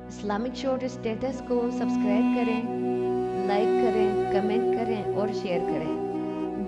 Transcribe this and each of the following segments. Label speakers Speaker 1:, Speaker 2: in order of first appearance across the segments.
Speaker 1: Islamic short status کو subscribe کریں، like کریں، کمنٹ کریں اور شیئر کریں۔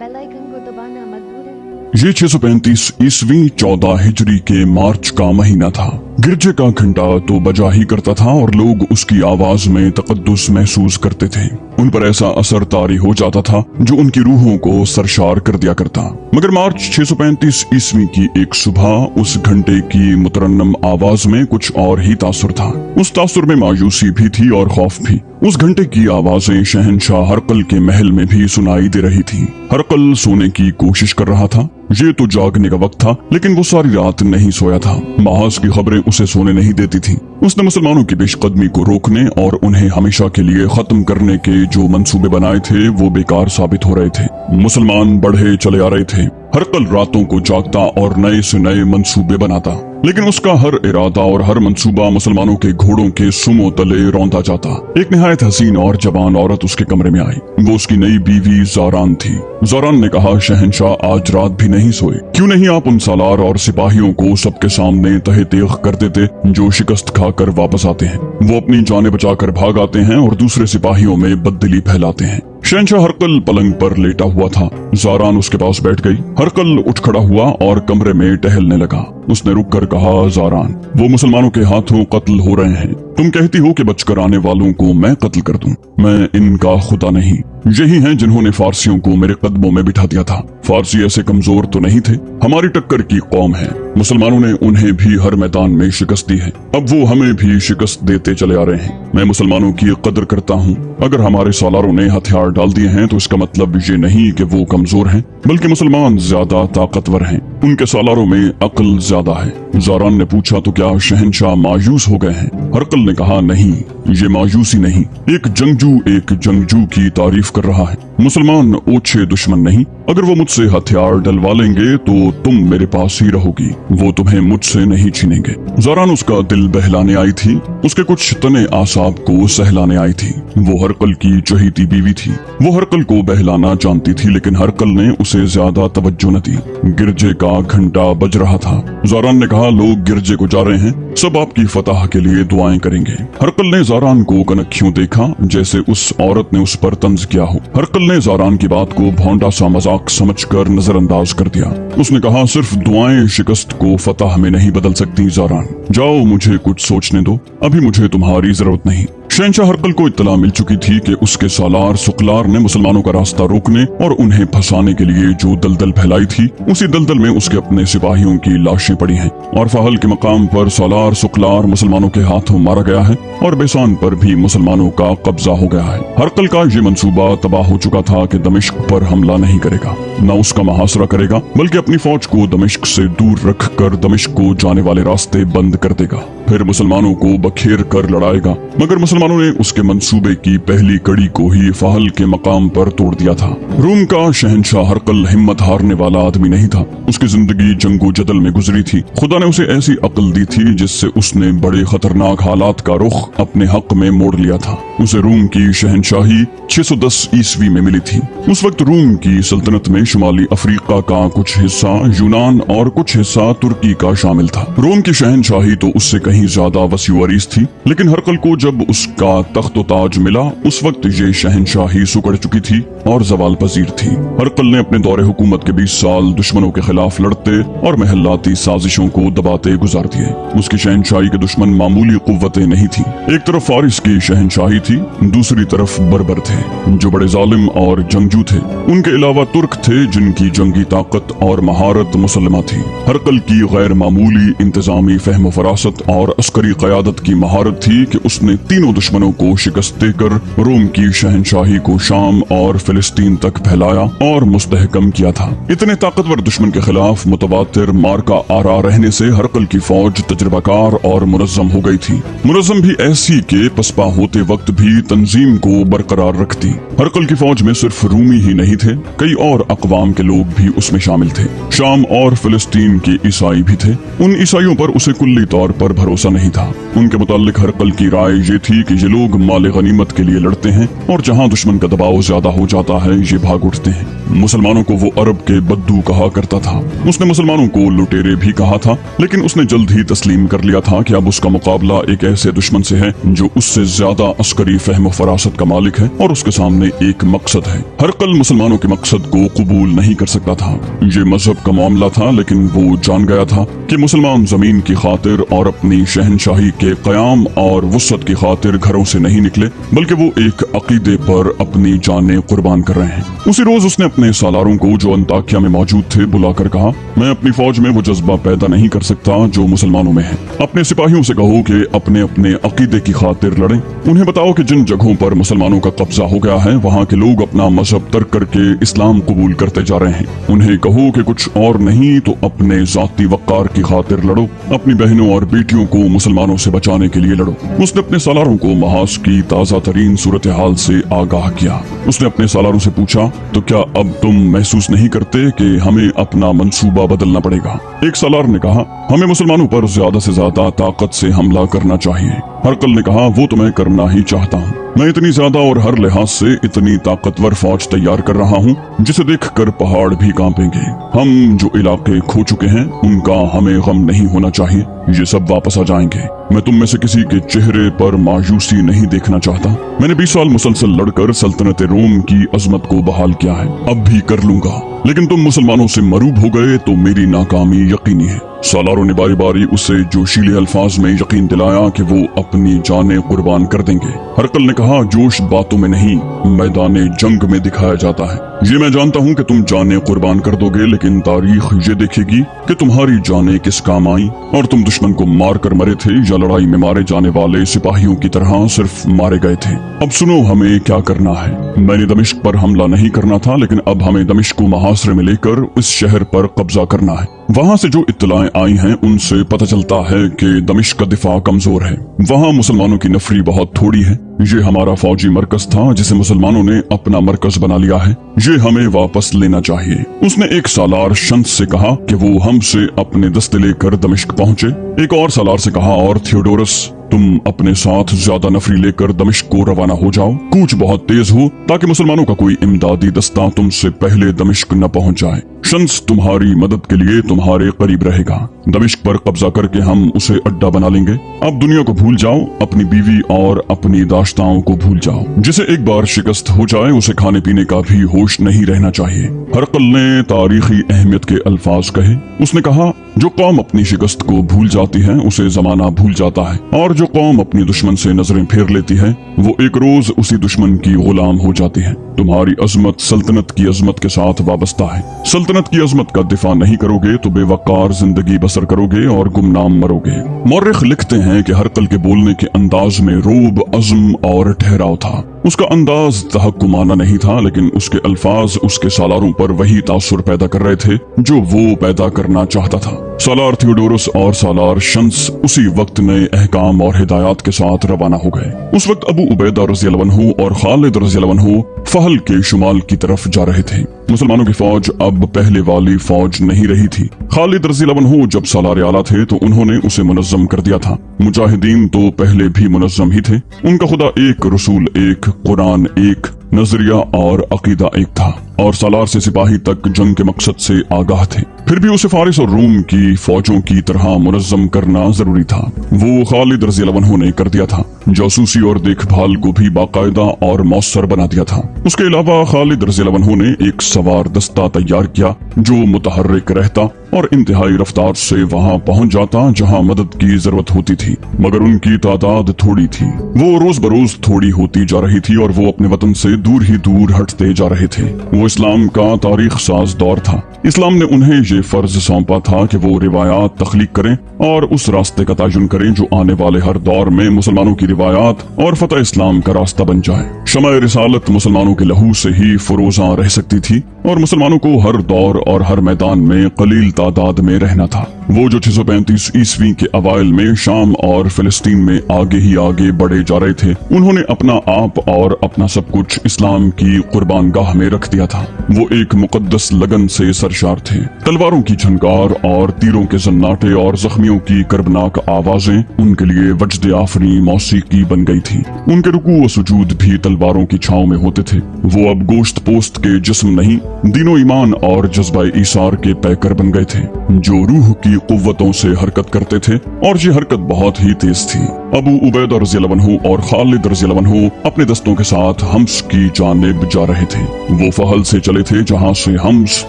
Speaker 1: بیل آئیکن کو دبانا مت بھولیں۔
Speaker 2: یہ 635 عیسوی 14 ہجری کے مارچ کا مہینہ تھا۔ گرجے کا گھنٹا تو بجا ہی کرتا تھا اور لوگ اس کی آواز میں تقدس محسوس کرتے تھے۔ ان پر ایسا اثر طاری ہو جاتا تھا جو ان کی روحوں کو سرشار کر دیا کرتا۔ مگر مارچ 635 عیسوی کی ایک صبح اس گھنٹے کی مترنم آواز میں کچھ اور ہی تاثر تھا۔ اس تاثر میں مایوسی بھی تھی اور خوف بھی۔ اس گھنٹے کی آوازیں شہنشاہ ہرقل کے محل میں بھی سنائی دے رہی تھی۔ ہرقل سونے کی کوشش کر رہا تھا، یہ تو جاگنے کا وقت تھا، لیکن وہ ساری رات نہیں سویا تھا۔ محاذ کی خبریں اسے سونے نہیں دیتی تھیں۔ اس نے مسلمانوں کی پیش قدمی کو روکنے اور انہیں ہمیشہ کے لیے ختم کرنے کے جو منصوبے بنائے تھے وہ بیکار ثابت ہو رہے تھے۔ مسلمان بڑھے چلے آ رہے تھے۔ ہرقل راتوں کو جاگتا اور نئے سے نئے منصوبے بناتا، لیکن اس کا ہر ارادہ اور ہر منصوبہ مسلمانوں کے گھوڑوں کے سموں تلے روندا جاتا۔ ایک نہایت حسین اور جوان عورت اس کے کمرے میں آئی۔ وہ اس کی نئی بیوی زاران تھی۔ زاران نے کہا، شہنشاہ آج رات بھی نہیں سوئے؟ کیوں نہیں آپ ان سالار اور سپاہیوں کو سب کے سامنے تہہ تیغ کر دیتے جو شکست کھا کر واپس آتے ہیں؟ وہ اپنی جانیں بچا کر بھاگ آتے ہیں اور دوسرے سپاہیوں میں بددلی پھیلاتے ہیں۔ شہنشاہ ہرقل پلنگ پر لیٹا ہوا تھا۔ زاران اس کے پاس بیٹھ گئی۔ ہرقل اٹھ کھڑا ہوا اور کمرے میں ٹہلنے لگا۔ اس نے رک کر کہا، زاران، وہ مسلمانوں کے ہاتھوں قتل ہو رہے ہیں۔ تم کہتی ہو کہ بچ کر آنے والوں کو میں قتل کر دوں۔ میں ان کا خدا نہیں۔ یہی ہیں جنہوں نے فارسیوں کو میرے قدموں میں بٹھا دیا تھا۔ فارسی ایسے کمزور تو نہیں تھے، ہماری ٹکر کی قوم ہے۔ مسلمانوں نے انہیں بھی ہر میدان میں شکست دی ہے، اب وہ ہمیں بھی شکست دیتے چلے آ رہے ہیں۔ میں مسلمانوں کی قدر کرتا ہوں۔ اگر ہمارے سالاروں نے ہتھیار ڈال دیے ہیں تو اس کا مطلب یہ نہیں کہ وہ کمزور ہیں، بلکہ مسلمان زیادہ طاقتور ہیں، ان کے سالاروں میں عقل زیادہ ہے۔ زاران نے پوچھا، تو کیا شہنشاہ مایوس ہو گئے ہیں؟ ہرقل نے کہا، نہیں، یہ مایوسی نہیں، ایک جنگجو کی تعریف کر رہا ہے۔ مسلمان اوچھے دشمن نہیں، اگر وہ مجھ سے ہتھیار ڈلوا لیں گے تو تم میرے پاس ہی رہو گی، وہ تمہیں مجھ سے نہیں چھینیں گے۔ زاران اس کا دل بہلانے آئی تھی، اس کے کچھ تنے اعصاب کو سہلانے آئی تھی۔ وہ ہرقل کی چہیتی بیوی تھی۔ وہ ہرقل کو بہلانا جانتی تھی، لیکن ہرقل نے اسے زیادہ توجہ نہ دی۔ گرجے کا گھنٹا بج رہا تھا۔ زاران نے کہا، لوگ گرجے کو جا رہے ہیں، سب آپ کی فتح کے لیے دعائیں کریں گے۔ ہرقل نے زاران کو کنکھیوں دیکھا جیسے اس عورت نے اس پر طنز کیا ہو۔ ہرقل نے زاران کی بات کو بھونڈا سا مذاق سمجھ کر نظر انداز کر دیا۔ اس نے کہا، صرف دعائیں شکست کو فتح میں نہیں بدل سکتی زاران، جاؤ مجھے کچھ سوچنے دو، ابھی مجھے تمہاری ضرورت نہیں۔ شہنشاہ ہرقل کو اطلاع مل چکی تھی کہ اس کے سالار سقلار نے مسلمانوں کا راستہ روکنے اور انہیں پھنسانے کے لیے جو دلدل پھیلائی تھی، اسی دلدل میں اس کے اپنے سپاہیوں کی لاشیں پڑی ہیں، اور فحل کے مقام پر سالار سقلار مسلمانوں کے ہاتھوں مارا گیا ہے اور بیسان پر بھی مسلمانوں کا قبضہ ہو گیا ہے۔ ہرقل کا یہ منصوبہ تباہ ہو چکا تھا کہ دمشق پر حملہ نہیں کرے گا، نہ اس کا محاصرہ کرے گا، بلکہ اپنی فوج کو دمشق سے دور رکھ کر دمشق کو جانے والے راستے بند کر دے گا، پھر مسلمانوں کو بکھیر کر لڑائے گا۔ مگر مسلمانوں نے اس کے منصوبے کی پہلی کڑی کو ہی فحل کے مقام پر توڑ دیا تھا۔ روم کا شہنشاہ ہرقل ہمت ہارنے والا آدمی نہیں تھا۔ اس کی زندگی جنگ و جدل میں گزری تھی۔ خدا نے اسے ایسی عقل دی تھی جس سے اس نے بڑے خطرناک حالات کا رخ اپنے حق میں موڑ لیا تھا۔ اسے روم کی شہنشاہی 610 عیسوی میں ملی تھی۔ اس وقت روم کی سلطنت میں شمالی افریقہ کا کچھ حصہ یونان اور کچھ حصہ ترکی کا شامل تھا۔ روم کی شہنشاہی تو اس سے کہیں زیادہ وسیع و عریض تھی، لیکن ہرقل کو جب اس کا تخت و تاج ملا اس وقت یہ شہنشاہی سکڑ چکی تھی اور زوال پذیر تھی۔ ہرقل نے اپنے دور حکومت کے 20 سال دشمنوں کے خلاف لڑتے اور محلاتی سازشوں کو دباتے گزار دیے۔ اس کی شہنشاہی کے دشمن معمولی قوتیں نہیں تھی۔ ایک طرف فارس کی شہنشاہی تھی، دوسری طرف بربر تھے جو بڑے ظالم اور جنگجو تھے۔ ان کے علاوہ ترک تھے جن کی جنگی طاقت اور مہارت مسلمہ تھی۔ ہرقل کی غیر معمولی انتظامی فہم و فراست اور عسکری قیادت کی مہارت تھی کہ اس نے تینوں دشمنوں کو شکست دے کر روم کی شہنشاہی کو شام اور فلسطین تک پھیلایا اور مستحکم کیا تھا۔ اتنے طاقتور دشمن کے خلاف متواتر مارکا آرا رہنے سے ہرقل کی فوج تجربہ کار اور منظم ہو گئی تھی، منظم بھی ایسی کہ پسپا ہوتے وقت بھی تنظیم کو برقرار رکھتی۔ ہرقل کی فوج میں صرف رومی ہی نہیں تھے، کئی اور اقوام کے لوگ بھی اس میں شامل تھے۔ شام اور فلسطین کے عیسائی بھی تھے۔ ان عیسائیوں پر اسے کلی طور پر بھروسہ भरोसा नहीं था। उनके मुताल्लिक हरकल की राय ये थी कि ये लोग माल गनीमत के लिए लड़ते हैं और जहाँ दुश्मन का दबाव ज्यादा हो जाता है ये भाग उठते हैं। मुसलमानों को वो अरब के बद्दू कहा करता था। उसने मुसलमानों को लुटेरे भी कहा था, लेकिन उसने जल्द ही तस्लीम कर लिया था कि अब उसका मुकाबला एक ऐसे दुश्मन से है जो उससे ज्यादा अस्करी फहम व फरासत का मालिक है और उसके सामने एक मकसद है। हरकल मुसलमानों के मकसद को कबूल नहीं कर सकता था। ये मजहब का मामला था, लेकिन वो जान गया था कि मुसलमान जमीन की खातिर और अपनी शहनशाही के कयाम और वुसअत की खातिर घरों से नहीं निकले, बल्कि वो एक अकीदे पर अपनी जानें कुर्बान कर रहे हैं। उसी रोज उसने अपने सालारों को जो अंताकिया में मौजूद थे बुलाकर कहा, मैं अपनी फौज में वो जज्बा पैदा नहीं कर सकता जो मुसलमानों में है। अपने सिपाहियों से कहो कि अपने अपने अकीदे की खातिर लड़ें। उन्हें बताओ कि जिन जगहों पर मुसलमानों का कब्जा हो गया है वहाँ के लोग अपना मजहब तर्क करके इस्लाम कबूल करते जा रहे हैं। उन्हें कहो कि कुछ और नहीं तो अपने जाती वक़ार की खातिर लड़ो, अपनी बहनों और बेटियों को मुसलमानों से बचाने के लिए लड़ो। उसने अपने सालारों को महाज की ताज़ा तरीन सूरत हाल से आगाह किया। उसने अपने सालारों से पूछा, तो क्या अब तुम महसूस नहीं करते कि हमें अपना मंसूबा बदलना पड़ेगा? एक सालार ने कहा, हमें मुसलमानों पर ज्यादा से ज्यादा ताकत से हमला करना चाहिए। हरकल ने कहा, वो तो मैं करना ही चाहता हूँ। मैं इतनी ज्यादा और हर लिहाज से इतनी ताकतवर फौज तैयार कर रहा हूँ जिसे देखकर पहाड़ भी कांपेंगे। हम जो इलाके खो चुके हैं उनका हमें गम नहीं होना चाहिए, ये सब वापस आ जाएंगे। मैं तुम में से किसी के चेहरे पर मायूसी नहीं देखना चाहता। मैंने 20 साल मुसलसल लड़कर सल्तनत रोम की अजमत को बहाल किया है, अब भी कर लूंगा, लेकिन तुम मुसलमानों से मरूब हो गए तो मेरी नाकामी यकीनी है। सालारों ने बारी बारी उसे जोशीले अल्फाज में यकीन दिलाया कि वो अपनी जानें कुर्बान कर देंगे। हरकल ने कहा, जोश बातों में नहीं मैदान जंग में दिखाया जाता है। ये मैं जानता हूँ कि तुम जानें कुर्बान कर दोगे, लेकिन तारीख ये देखेगी कि तुम्हारी जानें किस काम आई और तुम दुश्मन को मार कर मरे थे या लड़ाई में मारे जाने वाले सिपाहियों की तरह सिर्फ मारे गए थे। अब सुनो हमें क्या करना है। मैंने दमिश्क पर हमला नहीं करना था, लेकिन अब हमें दमिश्क को मुहासरे में लेकर इस शहर पर कब्जा करना है। वहाँ से जो इत्तलाएं आई हैं उनसे पता चलता है कि दमिश्क का दिफा कमजोर है। वहाँ मुसलमानों की नफरी बहुत थोड़ी है। ये हमारा फौजी मरकज था जिसे मुसलमानों ने अपना मरकज बना लिया है, ये हमें वापस लेना चाहिए। उसने एक सालार शंस से कहा कि वो हमसे अपने दस्ते लेकर दमिश्क पहुँचे। एक और सालार से कहा, और थियोडोरस तुम अपने साथ ज्यादा नफरी लेकर दमिश्क को रवाना हो जाओ। कूच बहुत तेज हो ताकि मुसलमानों का कोई इमदादी दस्ता तुमसे पहले दमिश्क न पहुंच जाए। शंस तुम्हारी मदद के लिए तुम्हारे करीब रहेगा। दमिश्क पर कब्जा करके हम उसे अड्डा बना लेंगे। अब दुनिया को भूल जाओ, अपनी बीवी और अपनी दाश्ताओं को भूल जाओ। जिसे एक बार शिकस्त हो जाए उसे खाने पीने का भी होश नहीं रहना चाहिए। हरकल ने तारीखी अहमियत के अल्फाज कहे। उसने कहा, जो कौम अपनी शिकस्त को भूल जाती है उसे जमाना भूल जाता है, और जो कौम अपनी दुश्मन से नजरें फेर लेती है वो एक रोज उसी दुश्मन की गुलाम हो जाती है। तुम्हारी अजमत सल्तनत की अजमत के साथ वाबस्ता है। सल्तनत की अजमत का दिफा नहीं करोगे तो बेवकार जिंदगी बसर करोगे और गुमनाम मरोगे। मौर्रिख लिखते हैं कि हरकल के बोलने के अंदाज में रोब, अज़्म और ठहराव था। उसका अंदाज तहक्कुमाना नहीं था, लेकिन उसके अल्फाज उसके सालारों पर वही तासुर पैदा कर रहे थे जो वो पैदा करना चाहता था। सालार थियोडोरस और सालार शंस उसी वक्त नए अहकाम और हिदायत के साथ रवाना हो गए। उस वक्त अबू उबैदा रज़ियल्लाहु अन्हु और खालिद रज़ियल्लाहु अन्हु फहल के शुमाल की तरफ जा रहे थे। मुसलमानों की फौज अब पहले वाली फौज नहीं रही थी। खालिद रज़ियल्लाहु अन्हु जब सालार आला थे तो उन्होंने उसे मुनज़्ज़म कर दिया था। मुजाहिदीन तो पहले भी मुनज़्ज़म ही थे। उनका खुदा एक, रसूल एक, कुरान एक, नजरिया और अकीदा एक था, और सालार से सिपाही तक जंग के मकसद से आगाह थे। फिर भी उसे फारिस और रूम की फौजों की तरह मुनज़्ज़म करना जरूरी था। वो खालिद रज़ियल्लाहु अन्हु ने कर दिया था। जासूसी और देखभाल को भी बाकायदा और मौसर बना दिया था। उसके अलावा खालिद रज़ियल्लाहु अन्हु ने एक सवार दस्ता तैयार किया जो मुतहर्रिक रहता और इंतहाई रफ्तार से वहाँ पहुँच जाता जहाँ मदद की जरूरत होती थी, मगर उनकी तादाद थोड़ी थी। वो रोज बरोज थोड़ी होती जा रही थी और वो अपने वतन से दूर ही दूर हटते जा रहे थे। वो इस्लाम का तारीख साज दौर था। इस्लाम ने उन्हें ये फर्ज सौंपा था कि वो रिवायात तख्लीक करें और उस रास्ते का तयन करें जो आने वाले हर दौर में मुसलमानों की रिवायात और फतह इस्लाम का रास्ता बन जाए। शमा रिसालत मुसलमानों के लहू से ही फरोजा रह सकती थी और मुसलमानों को हर दौर और हर मैदान में कलील तादाद में रहना था। वो जो 635 ईस्वी के अवाइल में शाम और फिलिस्तीन में आगे ही आगे बढ़े जा रहे थे, उन्होंने अपना आप और अपना सब कुछ इस्लाम की कुर्बान गाह में रख दिया था। वो एक मुकद्दस लगन से सरशार थे। तलवारों की झनकार और तीरों के जन्नाटे और जख्मियों की कर्बनाक आवाजें उनके लिए वज्द आफरी मौसीकी बन गई थी। उनके रुकू व सुजूद भी तलवारों की छांव में होते थे। वो अब गोश्त पोस्त के जिस्म नहीं, दीनो ईमान और जज्बा ईसार के पैकर बन गए थे, जो रूह की कुव्वतों से हरकत करते थे, और ये हरकत बहुत ही तेज थी। अबू उबैदा रज़ियल्लाहु अन्हु और खालिद रज़ियल्लाहु अन्हु अपने दस्तों के साथ हम्स की जानिब जा रहे थे। वो फहल से चले थे, जहाँ से हम्स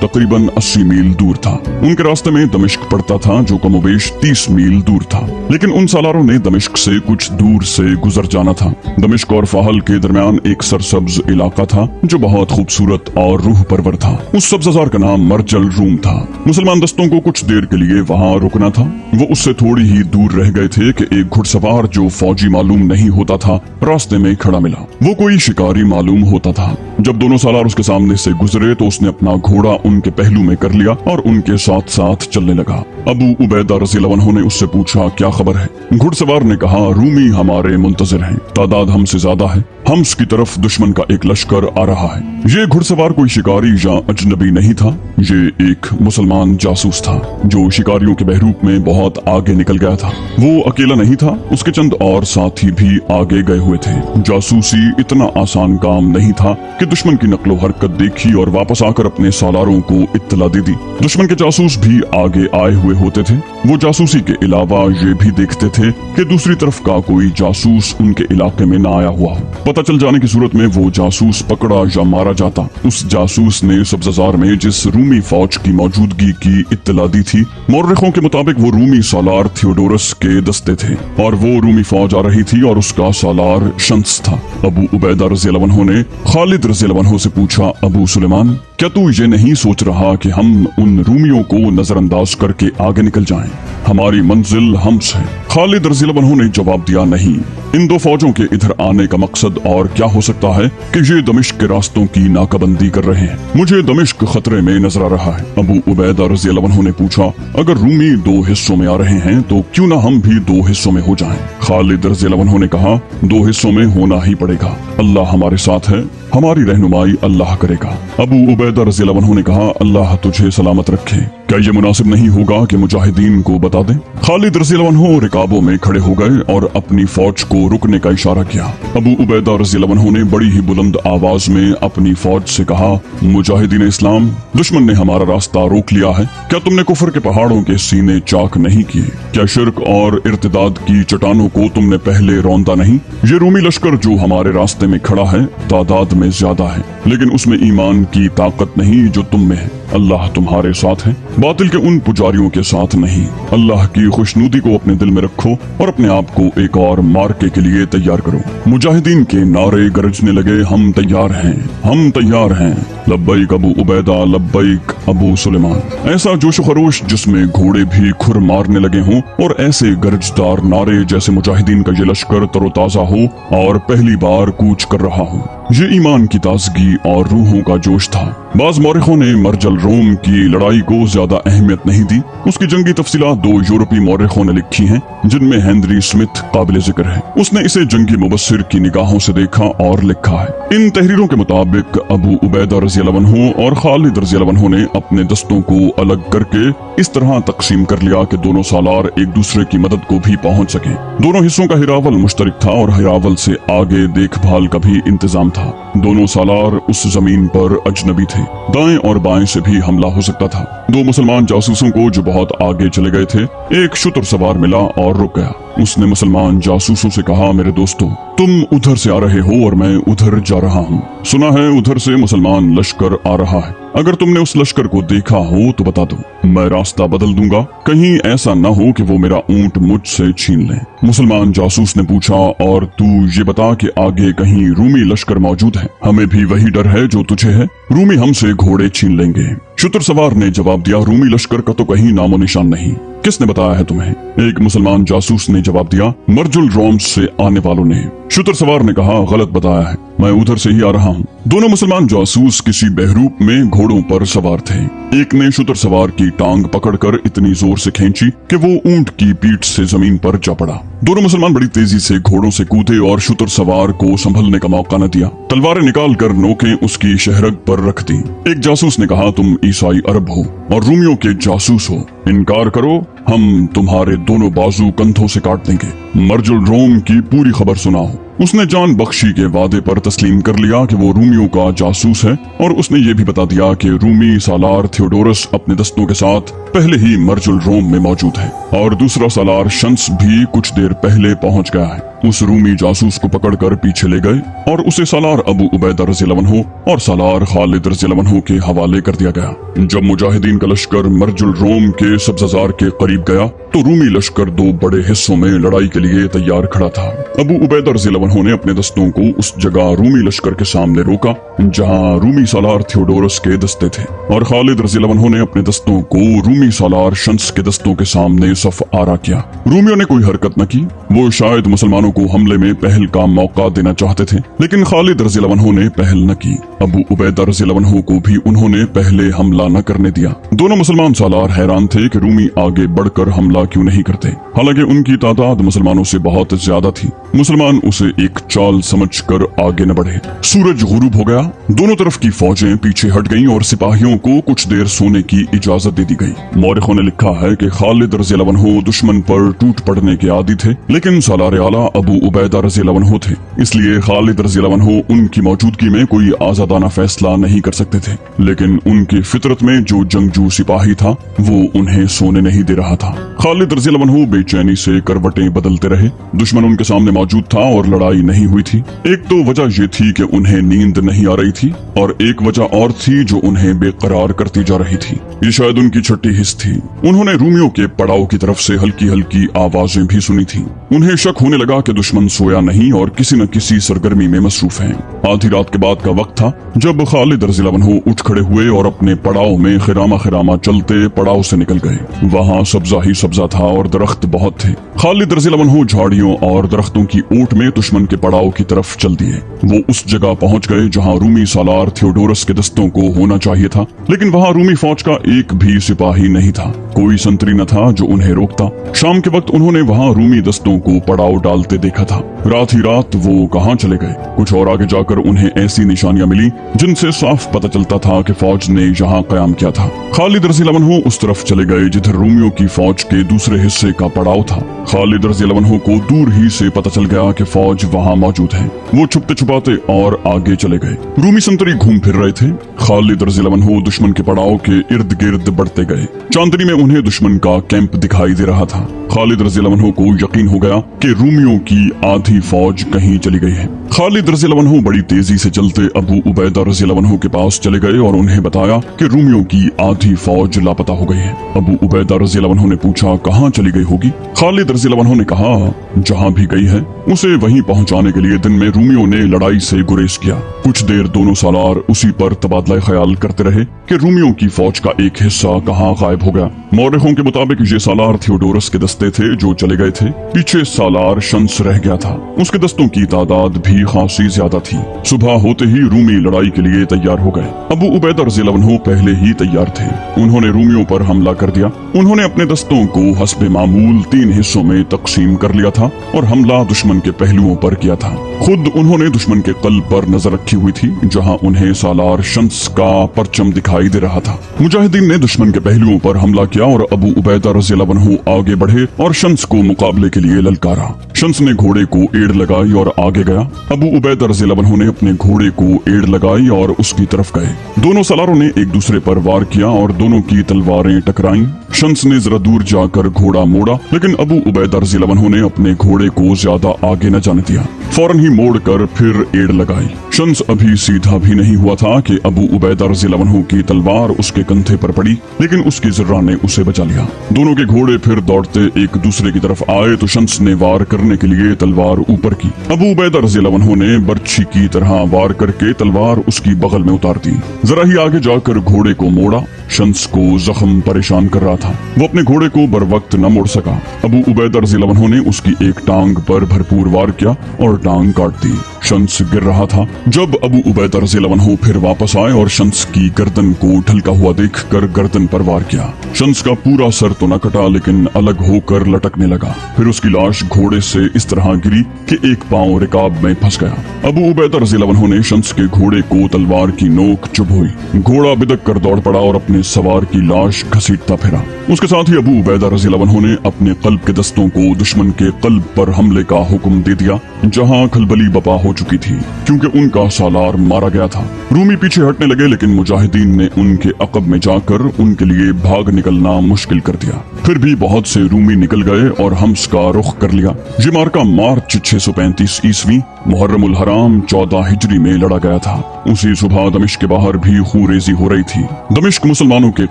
Speaker 2: तकरीबन 80 मील दूर था। उनके रास्ते में दमिश्क पड़ता था, जो कमोबेश 30 मील दूर था। लेकिन उन सालारों ने दमिश्क से कुछ दूर से गुजर जाना था। दमिश्क और फहल के दरमियान एक सरसब्ज इलाका था, जो बहुत खूबसूरत और रूह परवर था। उस सब्ज़ार का नाम मरजल रूम था। मुसलमान दस्तों को कुछ देर के लिए वहाँ रुकना था। वो उससे थोड़ी ही दूर रह गए थे कि एक घुड़सवार जो फौजी मालूम नहीं होता था, रास्ते में खड़ा मिला। वो कोई शिकारी मालूम होता था। जब दोनों सालार उसके सामने से गुजरे तो उसने अपना घोड़ा उनके पहलू में कर लिया और उनके साथ साथ चलने लगा। अबू उबैदा रज़ियल्लाहु अन्हु ने उससे पूछा, क्या खबर है? घुड़सवार ने कहा, रूमी हमारे मुंतजिर हैं, तादाद हमसे ज्यादा है। हम्स की तरफ दुश्मन का एक लश्कर आ रहा है। ये घुड़सवार कोई शिकारी या अजनबी नहीं था, ये एक मुसलमान जासूस था, जो शिकारियों के बहरूप में बहुत आगे निकल गया था। वो अकेला नहीं था, उसके चंद और साथी भी आगे गए हुए थे। जासूसी इतना आसान काम नहीं था कि दुश्मन की नकलो हरकत देखी और वापस आकर अपने सालारों को इत्तला दे दी। दुश्मन के जासूस भी आगे आए हुए होते थे। वो जासूसी के अलावा ये भी देखते थे कि दूसरी तरफ का कोई जासूस उनके इलाके में न आया हुआ हो। पता चल जाने की सूरत में वो जासूस पकड़ा या मारा जाता। उस जासूस ने सब्ज़ार में जिस रूमी फौज की मौजूदगी की इत्तला दी थी, मौर्रिखों के मुताबिक वो रूमी सालार थियोडोरस के दस्ते थे और वो रूमी फौज आ रही थी और उसका सालार शंस था। अबू उबैदा रज़ियल्लाहु अन्हु ने खालिद रज़ियल्लाहु अन्हु से पूछा, अबू सुलेमान, क्या तू ये नहीं सोच रहा कि हम उन रूमियों को नजरअंदाज करके आगे निकल जाएं? हमारी मंजिल हम्स है। खालिद रज़ियल्लाहु अन्हु ने जवाब दिया, नहीं, इन दो फौजों के इधर आने का मकसद और क्या हो सकता है कि ये दमिश्क के रास्तों की नाकाबंदी कर रहे हैं। मुझे दमिश्क खतरे में नजर आ रहा है। अबू उबैदा रज़ियल्लाहु अन्हु ने पूछा, अगर रूमी दो हिस्सों में आ रहे हैं तो क्यों ना हम भी दो हिस्सों में हो जाएं? खालिद रज़ियल्लाहु अन्हु ने कहा, दो हिस्सों में होना ही पड़ेगा। अल्लाह हमारे साथ है, हमारी रहनुमाई अल्लाह करेगा। अबू उबैदा रज़ियल्लाहु अन्हु ने कहा, अल्लाह तुझे सलामत रखे। क्या ये मुनासिब नहीं होगा कि मुजाहिदीन को बता दें? खालिद रज़ियल्लाहु अन्हु रिकाबों में खड़े हो गए और अपनी फौज को रुकने का इशारा किया। अबू उबैदा रज़ियल्लाहु अन्हु ने बड़ी ही बुलंद आवाज में अपनी फौज से कहा, मुजाहिदीन इस्लाम, दुश्मन ने हमारा रास्ता रोक लिया है। क्या तुमने कुफर के पहाड़ों के सीने चाक नहीं किए? क्या शिर्क और इर्तिदाद की चट्टानों को तुमने पहले रौंदा नहीं? ये रूमी लश्कर जो हमारे रास्ते में खड़ा है, तादाद में ज्यादा है, लेकिन उसमें ईमान की ताकत नहीं जो तुम में है। अल्लाह तुम्हारे साथ है, बातिल के उन पुजारियों के साथ नहीं। अल्लाह की खुशनुदी को अपने दिल में रखो और अपने आप को एक और मार्के के लिए तैयार करो। मुजाहिदीन के नारे गरजने लगे, हम तैयार हैं, हम तैयार हैं। लब्बैक अबू उबैदा, लब्बैक अबू सुलेमान। ऐसा जोश खरोश जिसमें घोड़े भी खुर मारने लगे हों और ऐसे गरजदार नारे जैसे मुजाहिदीन का ये लश्कर तरोताजा हो और पहली बार कूच कर रहा हो। ये ईमान की ताजगी और रूहों का जोश था। बाज मौरिखों ने मरजल रोम की लड़ाई को ज्यादा अहमियत नहीं दी। उसकी जंगी तफसीलात दो यूरोपीय मौरिखों ने लिखी हैं, जिनमें हेनरी स्मिथ काबिल जिक्र है। उसने इसे जंगी मुबस्सिर की निगाहों से देखा और लिखा है। इन तहरीरों के मुताबिक अबू उबैदा रज़ियल्लाहु अन्हु और खालिद रज़ियल्लाहु अन्हु ने अपने दस्तों को अलग करके इस तरह तकसीम कर लिया कि दोनों सालार एक दूसरे की मदद को भी पहुंच सके। दोनों हिस्सों का हिरावल मुश्तरक था और हिरावल से आगे देखभाल का भी इंतजाम था। दोनों सालार उस जमीन पर अजनबी थे। दाएं और बाएं से भी हमला हो सकता था। दो मुसलमान जासूसों को जो बहुत आगे चले गए थे, एक शुतर सवार मिला और रुक गया। उसने मुसलमान जासूसों से कहा, मेरे दोस्तों, तुम उधर से आ रहे हो और मैं उधर जा रहा हूँ। सुना है उधर से मुसलमान लश्कर आ रहा है। अगर तुमने उस लश्कर को देखा हो तो बता दो, मैं रास्ता बदल दूंगा। कहीं ऐसा न हो कि वो मेरा ऊंट मुझसे छीन ले। मुसलमान जासूस ने पूछा, और तू ये बता कि आगे कहीं रूमी लश्कर मौजूद है? हमें भी वही डर है जो तुझे है। रूमी हमसे घोड़े छीन लेंगे। शुतर सवार ने जवाब दिया, रूमी लश्कर का तो कहीं नामो निशान नहीं। किसने बताया है तुम्हें? एक मुसलमान जासूस ने जवाब दिया, मरजुल रोम से आने वालों ने। शुतर सवार ने कहा, गलत बताया है। मैं उधर से ही आ रहा हूँ। दोनों मुसलमान जासूस किसी बहरूप में घोड़ों पर सवार थे। एक ने शुतर सवार की टांग पकड़कर इतनी जोर से खींची कि वो ऊंट की पीठ से जमीन पर जा पड़ा। दोनों मुसलमान बड़ी तेजी से घोड़ों से कूदे और शुतर सवार को संभलने का मौका न दिया। तलवारें निकाल कर नोकें उसकी शहरग पर रख दी। एक जासूस ने कहा, तुम ईसाई अरब हो और रूमियों के जासूस हो, इनकार करो, हम तुम्हारे दोनों बाजू कंधों से काट देंगे। मर्जुल रोम की पूरी खबर सुनाओ। उसने जान बख्शी के वादे पर तस्लीम कर लिया कि वो रूमियों का जासूस है और उसने ये भी बता दिया कि रूमी सालार थियोडोरस अपने दस्तों के साथ पहले ही मर्जुल रोम में मौजूद है और दूसरा सालार शंस भी कुछ देर पहले पहुंच गया है। उस रूमी जासूस को पकड़कर पीछे ले गए और उसे सालार अबू उबैदा रज़ियल्लाहु अन्हु और सालार खालिद रज़ियल्लाहु अन्हु के हवाले कर दिया गया। जब मुजाहिदीन का लश्कर मर्जुल रोम के सब्ज़ाजार के करीब गया तो रूमी लश्कर दो बड़े हिस्सों में लड़ाई के लिए तैयार खड़ा था। अबू उबैदा रज़ियल्लाहु अन्हु ने अपने दस्तों को उस जगह रूमी लश्कर के सामने रोका जहां रूमी सालार थियोडोरस के दस्ते थे और खालिद रज़ियल्लाहु अन्हु ने अपने दस्तों को रूमी सालार शंस के दस्तों के सामने सफ आरा किया। रूमियों ने कोई हरकत न की। वो शायद मुसलमानों को हमले में पहल का मौका देना चाहते थे, लेकिन खालिद रज़ियल्लाहु अन्हु ने पहल न की। अबू उबैदा रज़ियल्लाहु अन्हु को भी उन्होंने पहले हमला न करने दिया। दोनों मुसलमान सालार हैरान थे कि रूमी आगे बढ़कर हमला क्यों नहीं करते, हालांकि उनकी तादाद मुसलमानों से बहुत ज्यादा थी। मुसलमान उसे एक चाल समझकर आगे न बढ़े। सूरज गुरूब हो गया। दोनों तरफ की फौजें पीछे हट गईं और सिपाहियों को कुछ देर सोने की इजाजत दे दी गई। मौरिखों ने लिखा है कि खालिद रज़ियल्लाहु अन्हु दुश्मन पर टूट पड़ने के आदी थे, लेकिन सालार आला अबू उबैदा रज़ियल्लाहु अन्हु थे, इसलिए खालिद रज़ियल्लाहु अन्हु उनकी मौजूदगी में कोई आजादाना फैसला नहीं कर सकते थे। लेकिन उनकी फितरत में जो जंगजू सिपाही था वो उन्हें सोने नहीं दे रहा था। खालिद रज़ियल्लाहु अन्हु बेचैनी से करवटें बदलते रहे। दुश्मन उनके सामने मौजूद था और लड़ाई नहीं हुई थी। एक तो वजह ये थी कि उन्हें नींद नहीं आ रही थी और एक वजह और थी जो उन्हें बेकरार करती जा रही थी। ये शायद उनकी छठी हिस्स थी। उन्होंने रूमियों के पड़ाव की तरफ से हल्की हल्की आवाजें भी सुनी थी। उन्हें शक होने लगा कि दुश्मन सोया नहीं और किसी न किसी सरगर्मी में मसरूफ है। आधी रात के बाद का वक्त था जब खालिद रज़ियल्लाहु अन्हु उठ खड़े हुए और अपने पड़ाव में खिरामा खिरामा चलते पड़ाव से निकल गए। वहाँ सब्जा ही सब्जा था और दरख्त बहुत थे। खालिद रज़ियल्लाहु अन्हु झाड़ियों और दरख्तों की ओट में दुश्मन के पड़ाव की तरफ चल दिए। वो उस जगह पहुंच गए जहां रूमी सालार थियोडोरस के दस्तों को होना चाहिए था, लेकिन वहां रूमी फौज का एक भी सिपाही नहीं था। कोई संतरी न था जो उन्हें रोकता। शाम के वक्त उन्होंने वहां रूमी दस्तों को पड़ाव डालते देखा था। रात ही रात वो कहां चले गए। कुछ और आगे जाकर उन्हें ऐसी निशानियां मिली जिनसे साफ पता चलता था कि फौज ने यहाँ कयाम किया था। खालिद रज़ियल्लाहु अन्हु उस तरफ चले गए जिधर रूमियों की फौज के दूसरे हिस्से का पड़ाव था। खालिद रज़ियल्लाहु अन्हु को दूर ही से पता चल गया कि फौज वहां मौजूद है। वो छुपते छुपाते और आगे चले गए। रूमी संतरी घूम फिर रहे थे। खालिद रज़ियल्लाहु अन्हु दुश्मन के पड़ाव के इर्द गिर्द बढ़ते गए। चांदनी में उन्हें दुश्मन का कैंप दिखाई दे रहा था। खालिद रज़ियल्लाहु अन्हु को यकीन हो गया कि रूमियों की आधी फौज कहीं चली गई है। खालिद रज़ियल्लाहु अन्हु बड़ी तेजी से चलते अबू उबैदा रज़ियल्लाहु अन्हु के पास चले गए और उन्हें बताया कि रूमियों की आधी फौज लापता हो गई है। अबू उबैदा रज़ियल्लाहु अन्हु ने पूछा, कहाँ चली गई होगी? खालिद रज़ियल्लाहु अन्हु ने कहा, जहाँ भी गई है उसे वहीं पहुँचाने के लिए दिन में रूमियों ने लड़ाई से गुरेज किया। कुछ देर दोनों सालार उसी पर तबादला ख्याल करते रहे कि रूमियों की फौज का एक हिस्सा कहाँ गायब हो गया। मौरिखों के मुताबिक ये सालार थियोडोरस के दस्ते थे जो चले गए थे। पीछे सालार शंस रह गया था। उसके दस्तों की तादाद भी खासी ज्यादा थी। सुबह होते ही रूमी लड़ाई के लिए तैयार हो गए। अबू उबैदा रज़ियल्लाहु अन्हु पहले ही तैयार थे। उन्होंने रूमियों पर हमला कर दिया। उन्होंने अपने दस्तों को हस्बे मामूल 3 हिस्सों में तकसीम कर लिया था और हमला दुश्मन के पहलुओं पर किया था। खुद उन्होंने दुश्मन के कल्ब पर नजर रखी हुई थी जहां उन्हें सालार शंस का परचम दिखाई दे रहा था। मुजाहिदीन ने दुश्मन के पहलुओं पर हमला किया और अबू उबैदा रज़ियल्लाहु अन्हु आगे बढ़े और शंस को मुकाबले के लिए ललकारा। शंस ने घोड़े को एड़ लगाई और आगे गया। अबू उबैदा रज़ियल्लाहु अन्हु ने अपने घोड़े को एड़ लगाई और उसकी तरफ गए। दोनों सालारों ने एक दूसरे पर वार किया और दोनों की तलवारें टकराईं। शंस ने जरा दूर जाकर घोड़ा मोड़ा, लेकिन अबू उबैदा रज़ियल्लाहु अन्हु ने अपने घोड़े को ज्यादा आगे न जाने दिया। फौरन ही मोड़कर फिर एड़ लगाई। शंस अभी सीधा भी नहीं हुआ था कि अबू उबैदा रज़ियल्लाहु अन्हु की तलवार उसके कंधे पर पड़ी, लेकिन उसकी ज़र्रा ने उसे बचा लिया। दोनों के घोड़े फिर दौड़ते एक दूसरे की तरफ आए तो शंस ने वार करने के लिए तलवार ऊपर की। अबू उबैदा रज़ियल्लाहु अन्हु ने बर्छी की तरह वार करके तलवार उसकी बगल में उतार दी। जरा ही आगे जाकर घोड़े को मोड़ा। शंस को जख्म परेशान कर रहा था। वो अपने घोड़े को बर वक्त न मोड़ सका। अबू उबैदा रज़ियल्लाहु अन्हु ने उसकी एक टांग पर भरपूर वार किया और टांग काट दी। शम्स गिर रहा था जब अबू उबैदा रज़ियल्लाहु अन्हु फिर वापस आए और शम्स की गर्दन को ढलका हुआ देखकर गर्दन पर वार किया। शम्स का पूरा सर तो न कटा लेकिन अलग होकर लटकने लगा। फिर उसकी लाश घोड़े से इस तरह गिरी कि एक पांव रिकाब में फंस गया। अबू उबैदा रज़ियल्लाहु अन्हु ने शम्स के घोड़े को तलवार की नोक चुभोई। घोड़ा बिदक कर दौड़ पड़ा और अपने सवार की लाश घसीटता फिरा। उसके साथ ही अबू उबैदा रज़ियल्लाहु अन्हु ने अपने कल्ब के दस्तों को दुश्मन के कल्ब पर हमले का हुक्म दे दिया जहां खलबली बपा हो चुकी थी क्योंकि उनका सालार मारा गया था। रूमी पीछे हटने लगे लेकिन मुजाहिदीन ने उनके अकब में जाकर उनके लिए भाग निकलना मुश्किल कर दिया। फिर भी बहुत से रूमी निकल गए और हम्स का रुख कर लिया। ये मार्का मार्च 635 ईस्वी मुहर्रमुल हराम 14 हिजरी में लड़ा गया था। उसी सुबह दमिश्क के बाहर भी खूरेजी हो रही थी। दमिश्क मुसलमानों के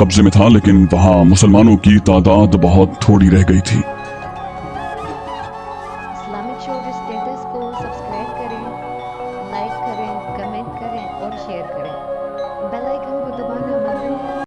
Speaker 2: कब्जे में था लेकिन वहाँ मुसलमानों की तादाद बहुत थोड़ी रह गई थी।